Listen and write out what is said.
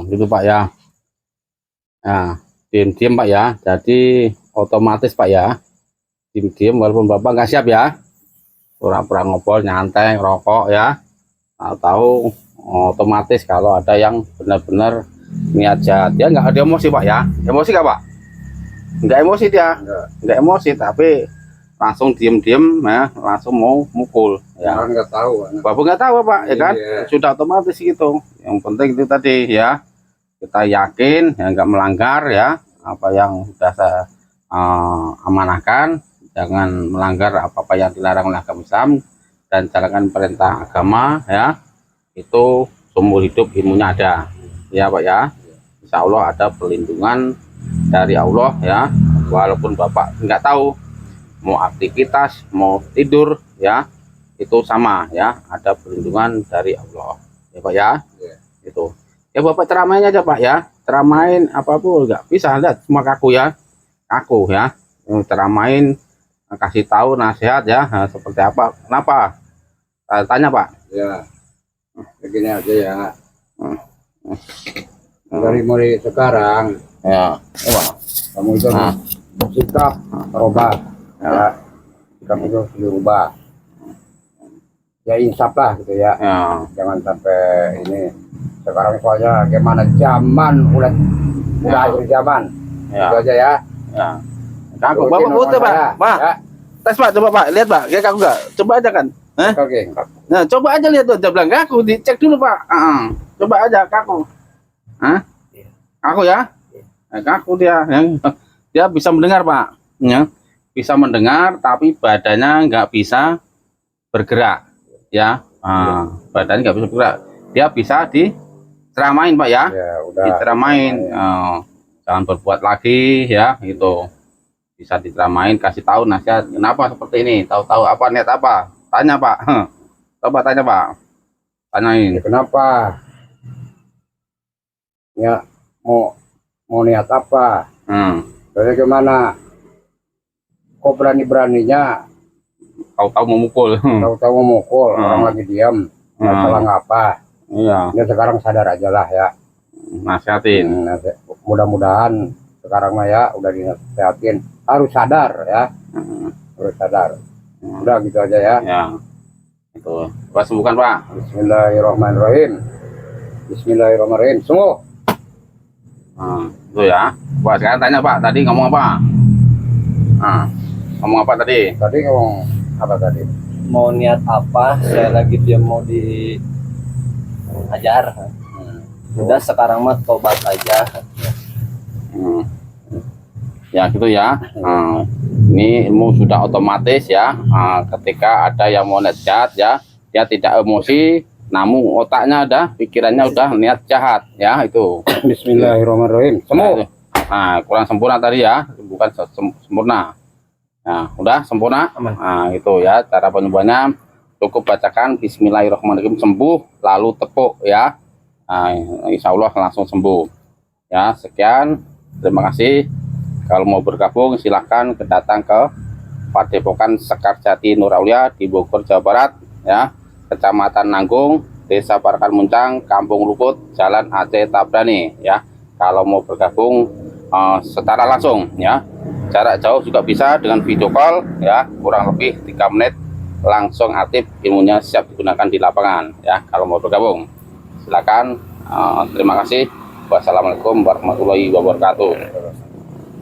gitu Pak ya. Nah, diam-diam Pak ya. Jadi otomatis Pak ya. Diam-diam walaupun Bapak nggak siap ya. Pura-pura ngobrol, nyantai, rokok ya. Tahu otomatis kalau ada yang benar-benar niat jahat, dia nggak ada emosi Pak ya. Emosi nggak Pak? Nggak emosi dia, nggak emosi, tapi langsung diem-diem ya, langsung mau mukul ya. Nggak tahu Bapak nggak tahu Pak ya kan, sudah otomatis gitu. Yang penting itu tadi ya, kita yakin ya nggak melanggar ya apa yang sudah saya amanahkan. Jangan melanggar apa-apa yang dilarang oleh agama Islam dan jalankan perintah agama ya. Itu seumur hidup ilmunya ada ya Pak ya. Insya Allah ada perlindungan dari Allah ya, walaupun Bapak nggak tahu mau aktivitas mau tidur ya, itu sama ya, ada perlindungan dari Allah ya Pak ya. Itu ya Bapak ceramain aja Pak ya, ceramain apapun nggak bisa, lihat semua kaku ya, kaku ya, ceramain kasih tahu nasihat ya, seperti apa, kenapa tanya Pak ya. Begini aja ya, dari mulai sekarang ya, kamu itu sikap berubah ya, sikap itu dirubah ya, insaf lah gitu ya, jangan sampai ini sekarang soalnya gimana zaman udah akhir zaman itu aja ya. Kaku Bapak foto Pak ya. Tes Pak, coba Pak lihat Pak, kayak kaku nggak, coba aja kan. Oke. Nah coba aja lihat tuh, dia bilang kaku, dicek dulu Pak. Coba aja kaku. Kaku ya, kaku dia, yang dia bisa mendengar Pak ya, bisa mendengar tapi badannya nggak bisa bergerak ya. Badannya nggak bisa bergerak, dia bisa diceramain Pak ya, diceramain, jangan berbuat lagi ya gitu, bisa diceramain, kasih tahu nasihat kenapa seperti ini, tahu-tahu apa niat apa, tanya Pak. Coba tanya Pak, tanyain kenapa ya, mau niat apa, bagaimana kok beraninya tahu-tahu memukul. Tahu-tahu memukul orang lagi diam, masalah ngapa. Iya, ini sekarang sadar aja lah ya, nasihatin. Mudah-mudahan sekarang mah ya udah dinasihatin, harus sadar ya, harus sadar. Udah gitu aja ya. Itu Pak, sembuhkan Pak. Bismillahirrahmanirrahim. Bismillahirrahmanirrahim. Sembuh. Itu ya Pak. Sekarang tanya Pak, tadi ngomong apa? Ngomong apa tadi? Tadi ngomong apa tadi? Mau niat apa? Saya lagi dia mau diajar. Udah sekarang mah tobat aja. Ya gitu ya. Ini ilmu sudah otomatis ya. Ketika ada yang mau niat jahat ya, dia tidak emosi, namun otaknya ada, pikirannya udah niat jahat ya. Itu Bismillahirrahmanirrahim. Sembuh. Kurang sempurna tadi ya, bukan sempurna. Nah udah sempurna. Itu ya cara penyembuhannya, cukup bacakan Bismillahirrahmanirrahim, sembuh, lalu tepuk ya. Insya Allah langsung sembuh ya. Sekian, terima kasih. Kalau mau bergabung silahkan datang ke Padepokan Sekar Jati Nur Aulia di Bogor, Jawa Barat ya, Kecamatan Nanggung, Desa Parakan Muncang, Kampung Luput, Jalan Aceh Tabrani ya. Kalau mau bergabung secara langsung ya, jarak jauh juga bisa dengan video call ya, kurang lebih 3 menit langsung aktif, ilmunya siap digunakan di lapangan ya. Kalau mau bergabung silakan. Terima kasih. Wassalamualaikum warahmatullahi wabarakatuh.